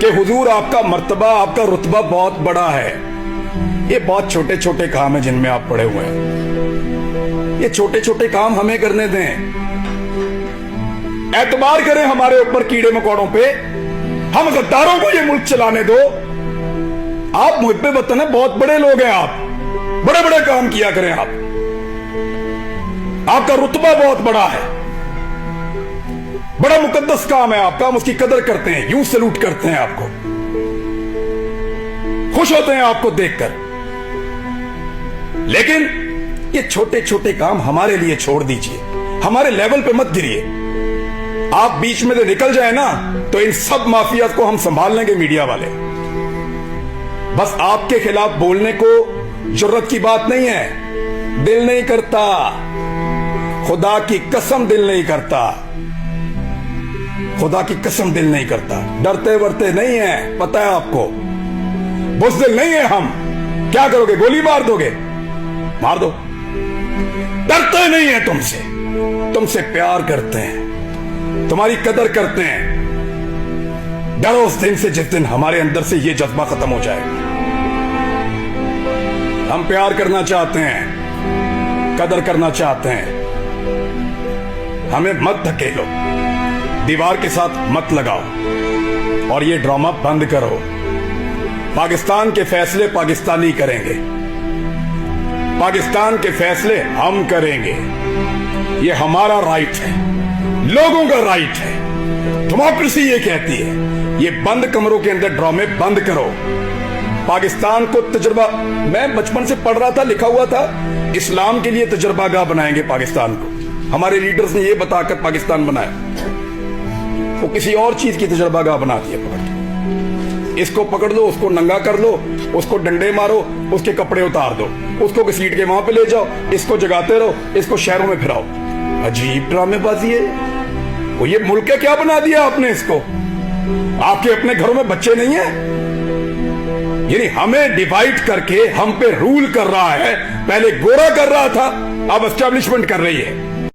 कि हुजूर आपका मर्तबा, आपका रुतबा बहुत बड़ा है। ये बहुत छोटे छोटे काम है जिनमें आप पड़े हुए हैं। ये छोटे छोटे काम हमें करने दें। एतबार करें हमारे ऊपर कीड़े मकोड़ों पे, हम गद्दारों को ये मुल्क चलाने दो। आप मुहिब्बे वतन है, बहुत बड़े लोग हैं आप, बड़े बड़े काम किया करें आप, आपका रुतबा बहुत बड़ा है, बड़ा मुकद्दस काम है आपका, हम उसकी कदर करते हैं, यूं सलूट करते हैं आपको, खुश होते हैं आपको देखकर। लेकिन ये छोटे छोटे काम हमारे लिए छोड़ दीजिए, हमारे लेवल पे मत गिरिए। आप बीच में से निकल जाए ना तो इन सब माफिया को हम संभाल लेंगे, मीडिया वाले। बस आपके खिलाफ बोलने को जुर्रत की बात नहीं है, दिल नहीं करता, खुदा की कसम दिल नहीं करता, खुदा की कसम दिल नहीं करता। डरते वरते नहीं है, पता है आपको, बुज़दिल नहीं है हम। क्या करोगे, गोली मार दोगे, मार दो। डरते नहीं है तुमसे, तुमसे प्यार करते हैं, तुम्हारी कदर करते हैं। डरो उस दिन से जिस दिन हमारे अंदर से ये जज्बा खत्म हो जाए। हम प्यार करना चाहते हैं, कदर करना चाहते हैं, हमें मत धकेलो, दीवार के साथ मत लगाओ और ये ड्रामा बंद करो। पाकिस्तान के फैसले पाकिस्तानी करेंगे, पाकिस्तान के फैसले हम करेंगे। ये हमारा राइट है, लोगों का राइट है, डेमोक्रेसी ये कहती है। ये बंद कमरों के अंदर ड्रामे बंद करो। पाकिस्तान को तजुर्बा, मैं बचपन से पढ़ रहा था, लिखा हुआ था, इस्लाम के लिए तजुर्बागाह बनाएंगे पाकिस्तान को। हमारे लीडर्स ने ये बताकर पाकिस्तान बनाया, वो किसी और चीज की तजुर्बागाह बनाती है। पकड़ के इसको पकड़ लो, उसको नंगा कर लो, उसको डंडे मारो, उसके कपड़े उतार दो, उसको घसीट के वहां पे ले जाओ, इसको जगाते रहो, इसको शहरों में फिराओ। अजीब ड्रामेबाजी है। वो ये मुल्क क्या बना दिया आपने इसको? आपके अपने घरों में बच्चे नहीं है? यानी हमें डिवाइड करके हम पे रूल कर रहा है। पहले गोरा कर रहा था, अब एस्टेब्लिशमेंट कर रही है।